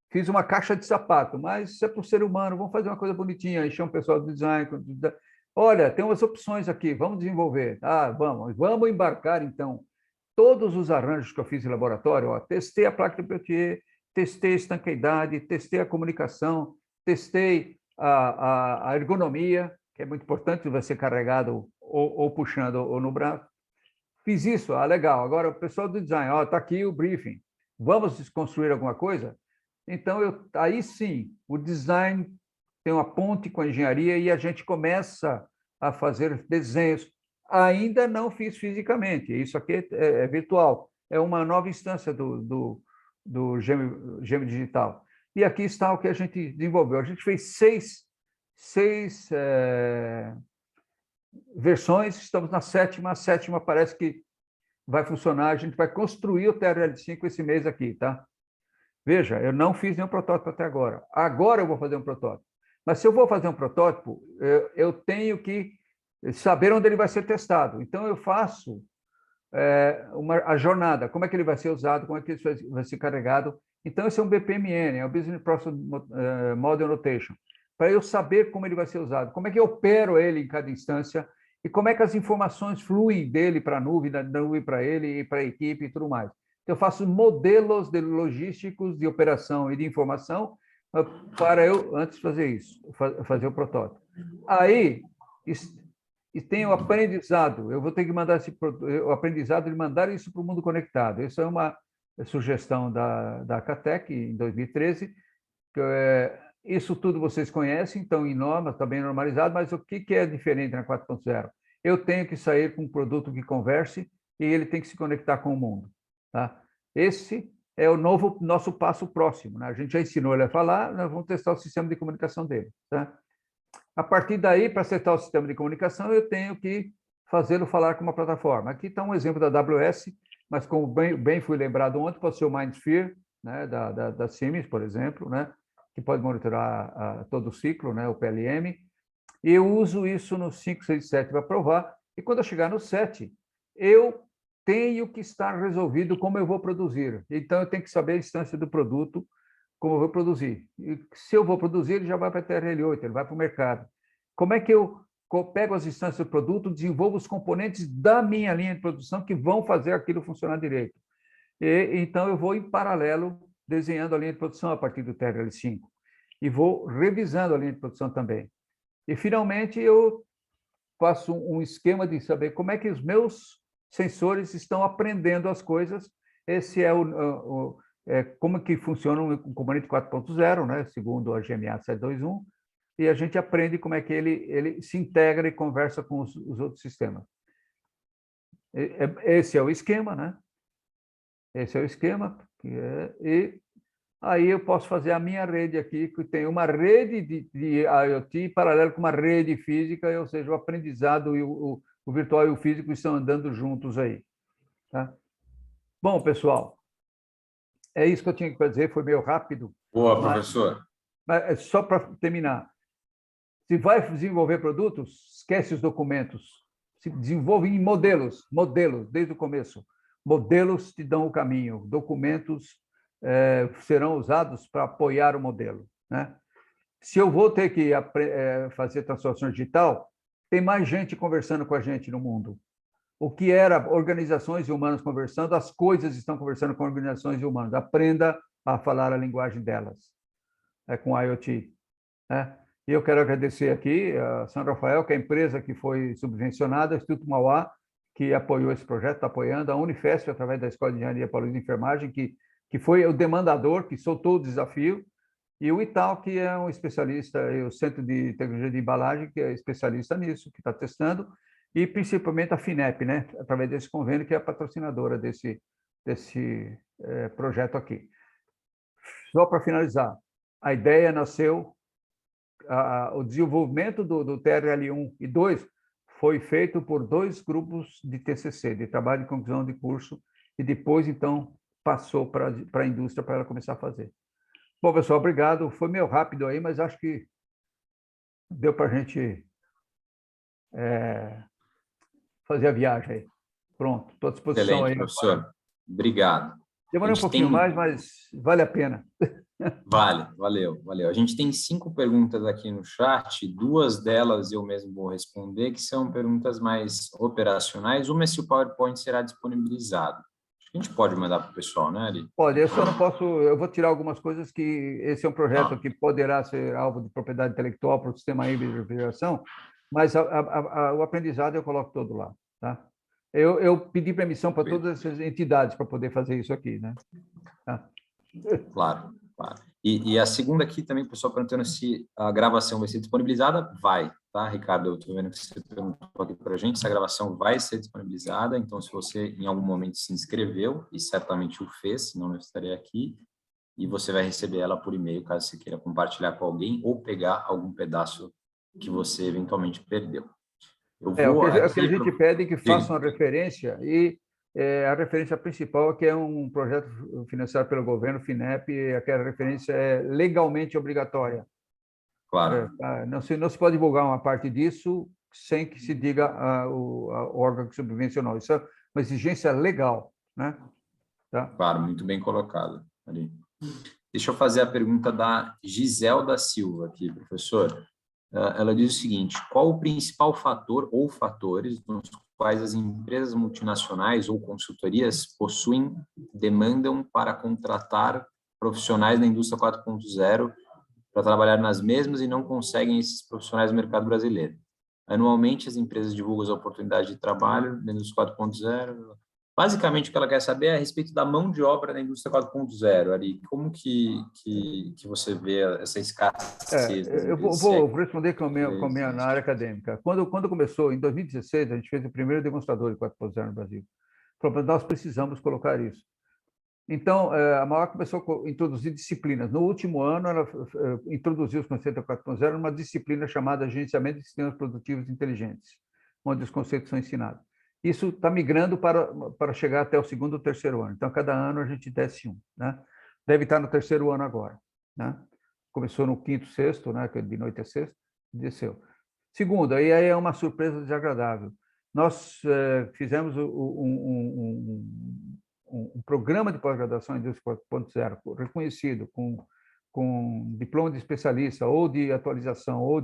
fiz uma caixa de sapato, mas isso é para o ser humano, vamos fazer uma coisa bonitinha, aí chama o pessoal do design. Olha, tem umas opções aqui, vamos desenvolver. Vamos embarcar, então, todos os arranjos que eu fiz em laboratório. Ó, testei a placa de Peltier, testei a estanqueidade, testei a comunicação, testei a ergonomia, que é muito importante, vai ser carregado ou puxando ou no braço. Fiz isso, legal. Agora, o pessoal do design, está aqui o briefing. Vamos construir alguma coisa? Então, aí sim, o design tem uma ponte com a engenharia e a gente começa a fazer desenhos. Ainda não fiz fisicamente, isso aqui é virtual. É uma nova instância do Gêmeo Digital. E aqui está o que a gente desenvolveu. A gente fez seis versões, estamos na sétima. A sétima parece que vai funcionar. A gente vai construir o TRL5 esse mês aqui, tá? Veja, eu não fiz nenhum protótipo até agora. Agora eu vou fazer um protótipo. Mas se eu vou fazer um protótipo, eu tenho que saber onde ele vai ser testado. Então, eu faço a jornada, como é que ele vai ser usado, como é que ele vai ser carregado. Então, esse é um BPMN, é o Business Process Model Notation, para eu saber como ele vai ser usado, como é que eu opero ele em cada instância e como é que as informações fluem dele para a nuvem, da nuvem para ele e para a equipe e tudo mais. Então, eu faço modelos logísticos de operação e de informação para eu, antes de fazer isso, fazer o protótipo. Aí, e tem o aprendizado. Eu vou ter que mandar o aprendizado de mandar isso para o mundo conectado. Isso é uma sugestão da CATEC, em 2013. Isso tudo vocês conhecem, estão em normas, está bem normalizado, mas o que é diferente na 4.0? Eu tenho que sair com um produto que converse e ele tem que se conectar com o mundo. Tá? Esse é o nosso passo próximo. Né? A gente já ensinou ele a falar, nós vamos testar o sistema de comunicação dele. Tá? A partir daí, para acertar o sistema de comunicação, eu tenho que fazê-lo falar com uma plataforma. Aqui está um exemplo da AWS, mas como bem fui lembrado ontem, pode ser o MindSphere, né, da Siemens, por exemplo, né, que pode monitorar todo o ciclo, né, o PLM. E eu uso isso no 5, 6, 7 para provar. E quando eu chegar no 7, eu tenho que estar resolvido como eu vou produzir. Então, eu tenho que saber a instância do produto, como eu vou produzir. E se eu vou produzir, ele já vai para a TRL8, ele vai para o mercado. Como é que eu pego as instâncias do produto, desenvolvo os componentes da minha linha de produção que vão fazer aquilo funcionar direito? Então, eu vou, em paralelo, desenhando a linha de produção a partir do TRL5 e vou revisando a linha de produção também. E, finalmente, eu faço um esquema de saber como é que os meus sensores estão aprendendo as coisas. Esse é como que funciona um componente 4.0, né, segundo a GMA 721, e a gente aprende como é que ele se integra e conversa com os outros sistemas. Esse é o esquema, né? Esse é o esquema, e aí eu posso fazer a minha rede aqui, que tem uma rede de IoT paralelo com uma rede física, ou seja, o aprendizado e o virtual e o físico estão andando juntos aí. Tá? Bom, pessoal, é isso que eu tinha que dizer, foi meio rápido. Boa, professor. Mas só para terminar, se vai desenvolver produtos, esquece os documentos, se desenvolve em modelos, desde o começo. Modelos te dão o caminho, documentos serão usados para apoiar o modelo. Né? Se eu vou ter que fazer transformação digital, tem mais gente conversando com a gente no mundo. O que era organizações e humanos conversando, as coisas estão conversando com organizações e humanos. Aprenda a falar a linguagem delas. com IoT, né? E eu quero agradecer aqui a São Rafael, que é a empresa que foi subvencionada, o Instituto Mauá, que apoiou esse projeto, está apoiando, a Unifesp, através da Escola de Engenharia Paulista de Enfermagem, que foi o demandador, que soltou o desafio, e o Itaú, que é um especialista, e o Centro de Tecnologia de Embalagem, que é especialista nisso, que está testando, e principalmente a FINEP, né, através desse convênio, que é a patrocinadora desse projeto aqui. Só para finalizar, a ideia nasceu, o desenvolvimento do TRL1 e 2 foi feito por 2 grupos de TCC, de trabalho de conclusão de curso, e depois, então, passou para a indústria para ela começar a fazer. Bom, pessoal, obrigado. Foi meio rápido aí, mas acho que deu para a gente fazer a viagem aí. Pronto, estou à disposição. Excelente, aí. professor. Obrigado. Demorei um pouquinho mais, mas vale a pena. Valeu. A gente tem 5 perguntas aqui no chat, 2 delas eu mesmo vou responder, que são perguntas mais operacionais. Uma é se o PowerPoint será disponibilizado. Acho que a gente pode mandar para o pessoal, né, Ari? Pode, eu só não posso, eu vou tirar algumas coisas que esse é um projeto que poderá ser alvo de propriedade intelectual para o sistema híbrido de refrigeração, mas o aprendizado eu coloco todo lá, tá? Eu pedi permissão para todas essas entidades para poder fazer isso aqui, né? Tá? Claro. E a segunda aqui também, o pessoal perguntando se a gravação vai ser disponibilizada. Vai, tá, Ricardo? Eu estou vendo que você perguntou aqui para a gente se a gravação vai ser disponibilizada. Então, se você em algum momento se inscreveu, e certamente o fez, senão não estaria aqui, e você vai receber ela por e-mail, caso você queira compartilhar com alguém ou pegar algum pedaço que você eventualmente perdeu. O que a gente pede é que façam a referência, e a referência principal, que é um projeto financiado pelo governo, FINEP, e aquela referência é legalmente obrigatória. Claro. Não se pode divulgar uma parte disso sem que se diga ao órgão que subvencionou. Isso é uma exigência legal, né? Tá? Claro, muito bem colocado, Ari. Deixa eu fazer a pergunta da Giselda Silva aqui, professor. Ela diz o seguinte: qual o principal fator ou fatores nos quais as empresas multinacionais ou consultorias demandam para contratar profissionais da indústria 4.0 para trabalhar nas mesmas e não conseguem esses profissionais no mercado brasileiro? Anualmente, as empresas divulgam as oportunidades de trabalho da indústria 4.0. Basicamente, o que ela quer saber é a respeito da mão de obra da indústria 4.0, Ari. Como que você vê essa escassez? Eu vou responder com a minha na área acadêmica. Quando começou, em 2016, a gente fez o primeiro demonstrador de 4.0 no Brasil. Nós precisamos colocar isso. Então, a Mauá começou a introduzir disciplinas. No último ano, ela introduziu os conceitos da 4.0 numa disciplina chamada Gerenciamento de Sistemas Produtivos Inteligentes, onde os conceitos são ensinados. Isso está migrando para chegar até o 2º ou 3º ano. Então, cada ano a gente desce um, né? Deve estar no 3º ano agora, né? Começou no 5º, 6º, né? De noite a sexta, desceu. Segundo, aí é uma surpresa desagradável. Nós fizemos um programa de pós-graduação em indústria 4.0 reconhecido com diploma de especialista ou de atualização ou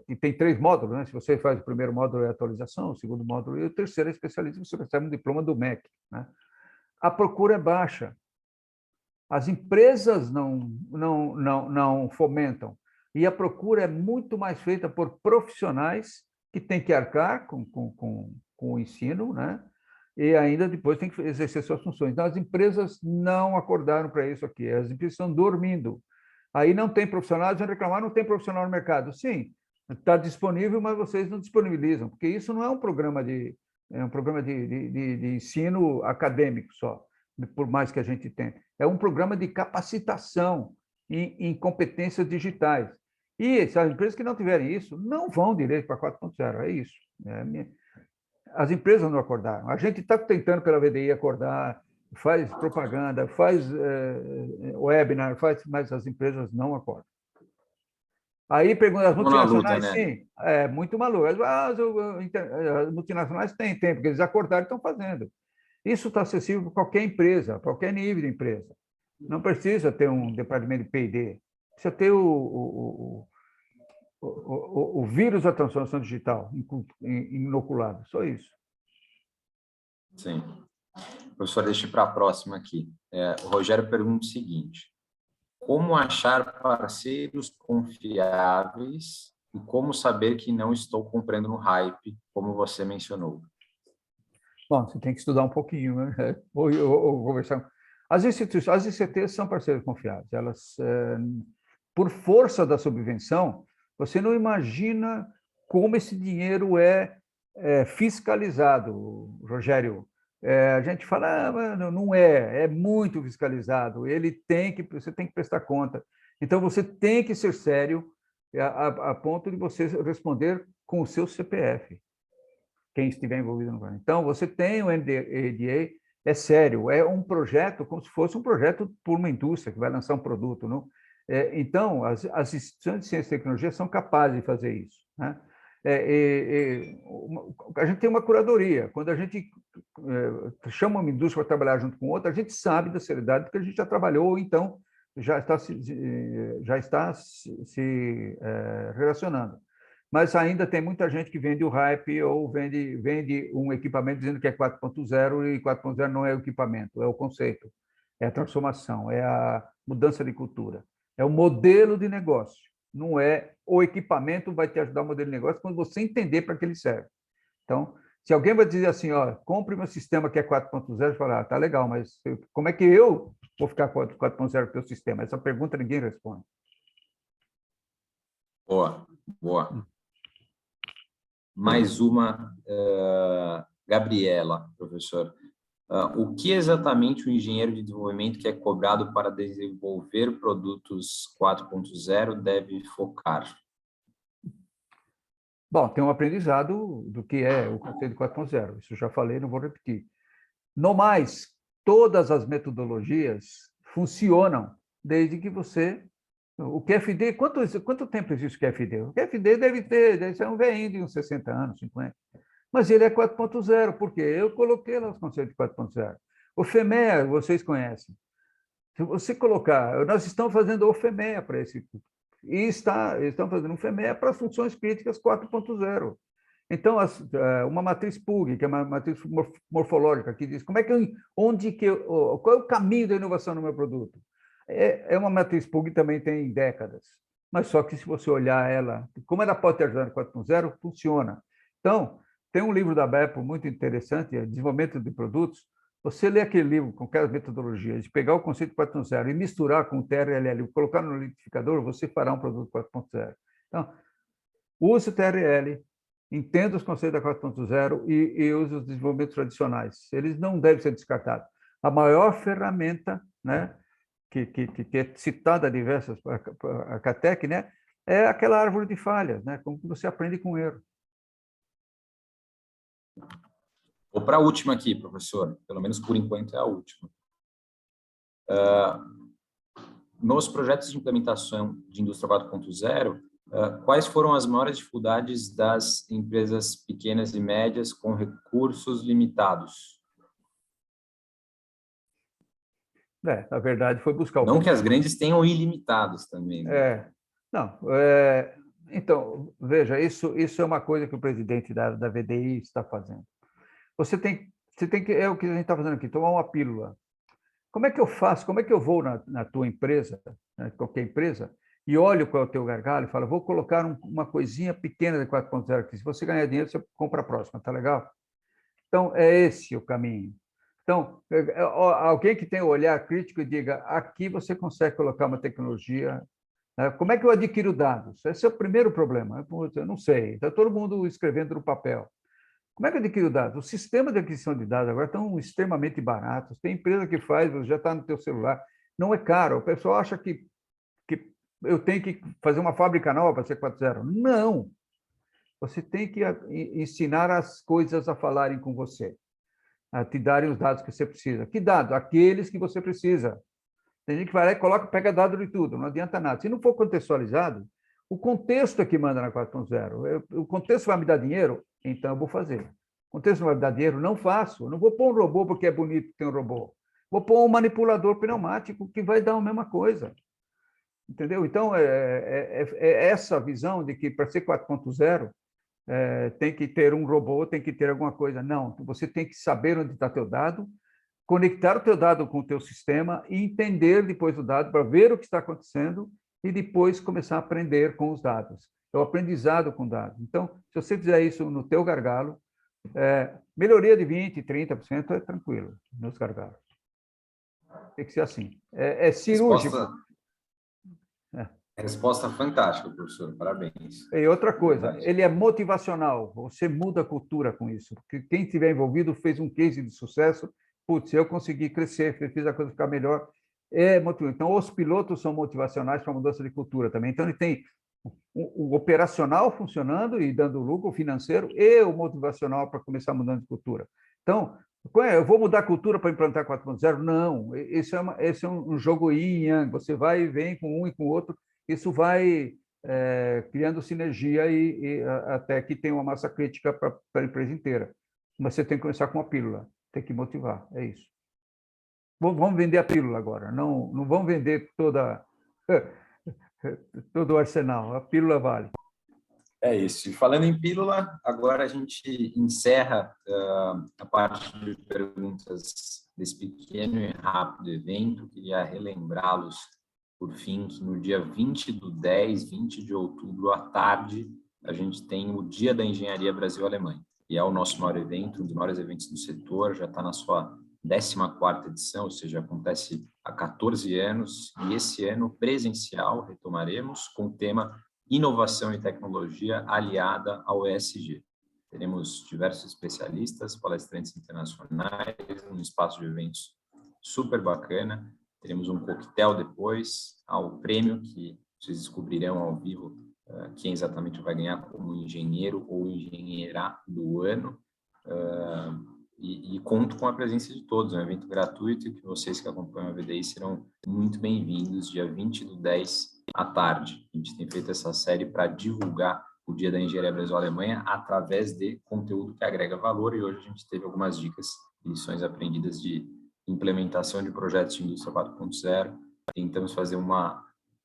que tem 3 módulos, né? Se você faz o primeiro módulo é atualização, o segundo módulo e o terceiro é especialista, você recebe um diploma do MEC, né? A procura é baixa. As empresas não fomentam, e a procura é muito mais feita por profissionais que têm que arcar com o ensino, né? E ainda depois tem que exercer suas funções. Então, as empresas não acordaram para isso aqui, as empresas estão dormindo. Aí não tem profissionais, vão reclamar, não tem profissional no mercado. Sim, está disponível, mas vocês não disponibilizam, porque isso não é um programa de ensino acadêmico só, por mais que a gente tenha. É um programa de capacitação em competências digitais. E as empresas que não tiverem isso não vão direito para 4.0, é isso. As empresas não acordaram. A gente está tentando pela VDI acordar, faz propaganda, faz webinar, mas as empresas não acordam. Aí pergunta, as multinacionais, luta, né? Sim, é muito maluco. As multinacionais têm tempo, porque eles acordaram e estão fazendo. Isso está acessível para qualquer empresa, qualquer nível de empresa. Não precisa ter um departamento de P&D, precisa ter o vírus da transformação digital inoculado, só isso. Sim. Professor, deixa para a próxima aqui. O Rogério pergunta o seguinte: como achar parceiros confiáveis e como saber que não estou comprando no hype, como você mencionou. Bom, você tem que estudar um pouquinho, né? Ou conversar. As instituições, as ICTs são parceiros confiáveis. Elas, por força da subvenção, você não imagina como esse dinheiro é fiscalizado, Rogério. A gente fala, não é muito fiscalizado. Você tem que prestar conta. Então, você tem que ser sério a ponto de você responder com o seu CPF, quem estiver envolvido no programa. Então, você tem o NDA, é sério, é um projeto como se fosse um projeto por uma indústria que vai lançar um produto. Não? Então, as instituições de ciência e tecnologia são capazes de fazer isso. Né? A gente tem uma curadoria. Quando a gente chama uma indústria para trabalhar junto com outra, a gente sabe da seriedade porque a gente já trabalhou, ou então já está se relacionando. Mas ainda tem muita gente que vende o hype ou vende um equipamento dizendo que é 4.0 e 4.0 não é o equipamento, é o conceito, é a transformação, é a mudança de cultura, é o modelo de negócio. Não é o equipamento vai te ajudar o modelo de negócio quando você entender para que ele serve. Então, se alguém vai dizer assim, ó, compre meu sistema que é 4.0, falar, ah, tá legal, mas como é que eu vou ficar com 4.0 para o teu sistema? Essa pergunta ninguém responde. Boa, boa. Mais uma, Gabriela, professor. O que exatamente o engenheiro de desenvolvimento que é cobrado para desenvolver produtos 4.0 deve focar? Bom, tem um aprendizado do que é o conceito de 4.0. Isso eu já falei, não vou repetir. No mais, todas as metodologias funcionam desde que você... O QFD, quanto tempo existe o QFD? O QFD deve ser um velhinho de uns 60 anos, 50. Mas ele é 4.0, por quê? Eu coloquei lá os conceitos de 4.0. O FEMEA, vocês conhecem. Se você colocar... Nós estamos fazendo o FEMEA para esse... E estão fazendo um FEMEA para as funções críticas 4.0. Então, uma matriz PUG, que é uma matriz morfológica, que diz qual é o caminho da inovação no meu produto. É uma matriz PUG que também tem décadas, mas só que se você olhar ela, como ela pode ter ajudado no 4.0, funciona. Então, tem um livro da Beppo muito interessante, Desenvolvimento de Produtos. Você lê aquele livro com aquelas metodologias, de pegar o conceito 4.0 e misturar com o TRL, colocar no liquidificador, você fará um produto 4.0. Então, use o TRL, entenda os conceitos da 4.0 e use os desenvolvimentos tradicionais. Eles não devem ser descartados. A maior ferramenta, né, que é citada a diversas, a CATEC, né, é aquela árvore de falhas, né, como você aprende com erro. Vou para a última aqui, professor. Pelo menos por enquanto é a última. Nos projetos de implementação de indústria 4.0, quais foram as maiores dificuldades das empresas pequenas e médias com recursos limitados? Na verdade, foi buscar o... Não que as grandes tenham ilimitados também. Né? Não, então, veja, isso é uma coisa que o presidente da VDI está fazendo. Você tem que, é o que a gente está fazendo aqui, tomar uma pílula. Como é que eu faço? Como é que eu vou na tua empresa, né, qualquer empresa, e olho qual é o teu gargalo e falo, vou colocar uma coisinha pequena de 4.0 aqui. Se você ganhar dinheiro, você compra a próxima, tá legal? Então, é esse o caminho. Então, alguém que tem o olhar crítico e diga, aqui você consegue colocar uma tecnologia. Como é que eu adquiro dados? Esse é o primeiro problema. Eu não sei. Está todo mundo escrevendo no papel. Como é que eu adquiro dados? Os sistemas de aquisição de dados agora estão extremamente baratos. Tem empresa que faz, já está no teu celular. Não é caro. O pessoal acha que eu tenho que fazer uma fábrica nova para ser 4.0. Não. Você tem que ensinar as coisas a falarem com você, a te darem os dados que você precisa. Que dados? Aqueles que você precisa. Tem gente que vai lá e pega dado de tudo, não adianta nada. Se não for contextualizado, o contexto é que manda na 4.0. O contexto vai me dar dinheiro? Então eu vou fazer. O contexto não vai me dar dinheiro? Não faço. Eu não vou pôr um robô porque é bonito que tem um robô. Vou pôr um manipulador pneumático que vai dar a mesma coisa. Entendeu? Então, é essa visão de que para ser 4.0, tem que ter um robô, tem que ter alguma coisa. Não, você tem que saber onde está teu dado, conectar o teu dado com o teu sistema e entender depois o dado para ver o que está acontecendo e depois começar a aprender com os dados. É o aprendizado com dados. Então, se você fizer isso no teu gargalo, melhoria de 20%, 30% é tranquilo nos gargalos. Tem que ser assim. É cirúrgico. Resposta fantástica, professor. Parabéns. E outra coisa, ele é motivacional. Você muda a cultura com isso. Porque quem estiver envolvido fez um case de sucesso. Putz, eu consegui crescer, fiz a coisa ficar melhor. É motivante. Então, os pilotos são motivacionais para a mudança de cultura também. Então, ele tem o operacional funcionando e dando lucro financeiro e o motivacional para começar mudando de cultura. Então, eu vou mudar a cultura para implantar 4.0? Não, esse é um jogo yin e yang. Você vai e vem com um e com o outro. Isso vai criando sinergia até que tenha uma massa crítica para a empresa inteira. Mas você tem que começar com a pílula, tem que motivar, é isso. Vamos vender a pílula agora, não vamos vender todo o arsenal, a pílula vale. É isso. E falando em pílula, agora a gente encerra a parte de perguntas desse pequeno e rápido evento. Queria relembrá-los, por fim, que no dia 20/10, 20 de outubro, à tarde, a gente tem o Dia da Engenharia Brasil-Alemanha, que é o nosso maior evento, um dos maiores eventos do setor, já está na sua 14ª edição, ou seja, acontece há 14 anos, e esse ano presencial retomaremos com o tema Inovação e Tecnologia aliada ao ESG. Teremos diversos especialistas, palestrantes internacionais, um espaço de eventos super bacana. Teremos um coquetel depois, ao prêmio que vocês descobrirão ao vivo quem exatamente vai ganhar como engenheiro ou engenheira do ano. E conto com a presença de todos, é um evento gratuito e que vocês que acompanham a VDI serão muito bem-vindos, dia 20/10 à tarde. A gente tem feito essa série para divulgar o Dia da Engenharia Brasil-Alemanha através de conteúdo que agrega valor, e hoje a gente teve algumas dicas e lições aprendidas de implementação de projetos de indústria 4.0. Tentamos fazer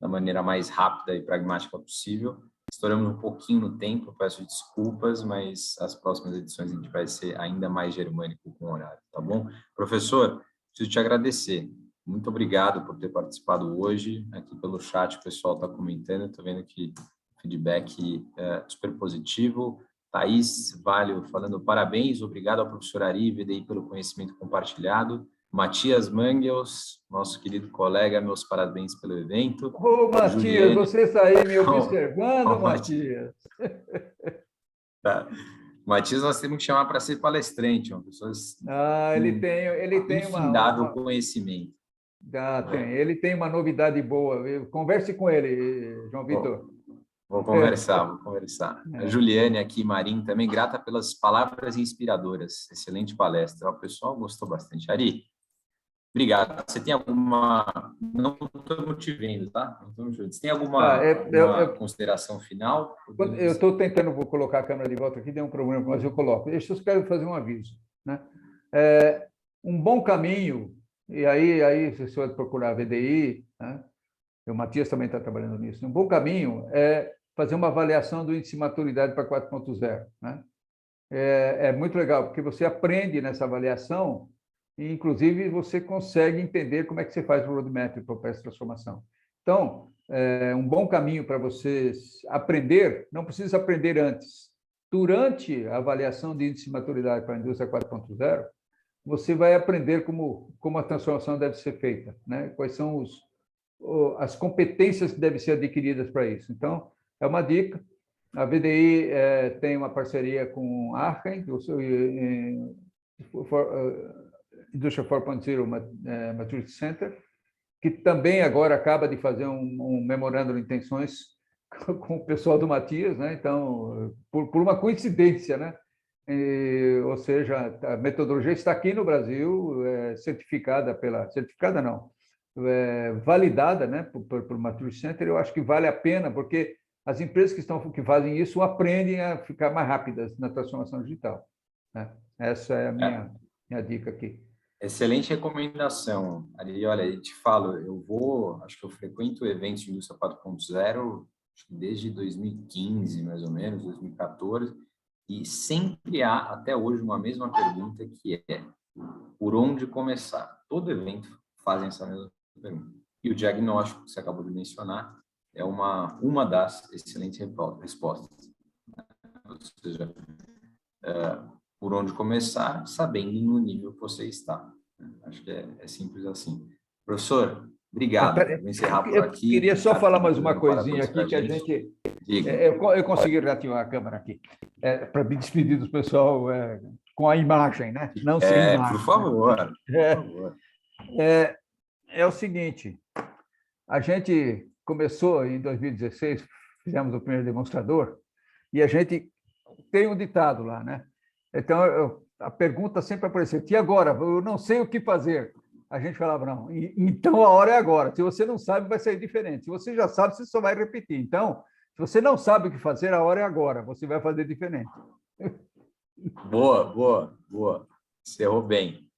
da maneira mais rápida e pragmática possível. Estouramos um pouquinho no tempo, peço desculpas, mas as próximas edições a gente vai ser ainda mais germânico com o horário, tá bom? Professor, preciso te agradecer. Muito obrigado por ter participado hoje. Aqui pelo chat o pessoal está comentando, estou vendo que o feedback é super positivo. Thaís Valho falando parabéns, obrigado ao professor Ari e VDI pelo conhecimento compartilhado. Matias Mangels, nosso querido colega, meus parabéns pelo evento. Ô, Matias, Juliane, você está aí me observando, Matias? Tá. Matias, nós temos que chamar para ser palestrante, uma pessoa. Ele tem infindável conhecimento. Tem. Ele tem uma novidade boa. Converse com ele, João Vitor. Vou conversar. A Juliane aqui, Marim, também grata pelas palavras inspiradoras. Excelente palestra. O pessoal gostou bastante. Ari, obrigado. Você tem alguma... Não estou te vendo, tá? Você tem alguma consideração final? Eu estou tentando, vou colocar a câmera de volta aqui, deu um problema, mas eu coloco. Eu só quero fazer um aviso, né? Um bom caminho, e aí você pode procurar a VDI, né? O Matias também está trabalhando nisso. Um bom caminho é fazer uma avaliação do índice de maturidade para 4.0, né? É muito legal, porque você aprende nessa avaliação e, inclusive, você consegue entender como é que você faz o roadmap para o processo de transformação. Então, um bom caminho para você aprender, não precisa aprender antes. Durante a avaliação de índice de maturidade para a indústria 4.0, você vai aprender como a transformação deve ser feita, né? Quais são as competências que devem ser adquiridas para isso. Então, é uma dica. A VDI tem uma parceria com a Aachen, Indústria 4.0 Maturity Center, que também agora acaba de fazer um memorando de intenções com o pessoal do Matias, né? Então, por uma coincidência, né? Ou seja, a metodologia está aqui no Brasil, validada, né, por Maturity Center. Eu acho que vale a pena, porque as empresas que fazem isso aprendem a ficar mais rápidas na transformação digital, né? Essa é a minha dica aqui. Excelente recomendação. Ali, olha, eu te falo, acho que eu frequento eventos de indústria 4.0 desde 2015, mais ou menos, 2014, e sempre há, até hoje, uma mesma pergunta, que é: Por onde começar? Todo evento fazem essa mesma pergunta. E o diagnóstico, que você acabou de mencionar, é uma das excelentes respostas. Ou seja, por onde começar, sabendo no nível que você está. Acho que é simples assim. Professor, obrigado. Vou encerrar por Eu aqui. queria só falar mais uma Para coisinha todos aqui que a gente. gente... Diga. Eu consegui reativar a câmera aqui, para me despedir do pessoal com a imagem, né? Não sem imagem. Por favor. Né? Por favor. É o seguinte, a gente começou em 2016, fizemos o primeiro demonstrador, e a gente tem um ditado lá, né? Então, a pergunta sempre apareceu, e agora? Eu não sei o que fazer. A gente falava, não, então a hora é agora. Se você não sabe, vai sair diferente. Se você já sabe, você só vai repetir. Então, se você não sabe o que fazer, a hora é agora. Você vai fazer diferente. Boa. Encerrou bem.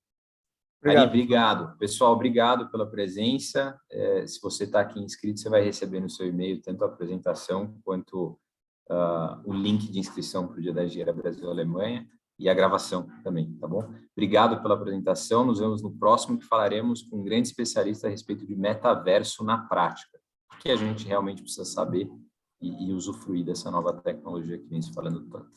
Ari, obrigado. Pessoal, obrigado pela presença. Se você está aqui inscrito, você vai receber no seu e-mail tanto a apresentação quanto o link de inscrição para o Dia da Engenharia Brasil-Alemanha e a gravação também, tá bom? Obrigado pela apresentação. Nos vemos no próximo, que falaremos com um grande especialista a respeito de metaverso na prática, que a gente realmente precisa saber e usufruir dessa nova tecnologia que vem se falando tanto,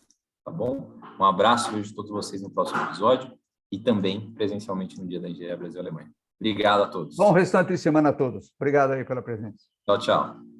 tá bom? Um abraço, vejo todos vocês no próximo episódio e também presencialmente no Dia da Engenharia Brasil-Alemanha. Obrigado a todos. Bom restante de semana a todos. Obrigado aí pela presença. Tchau.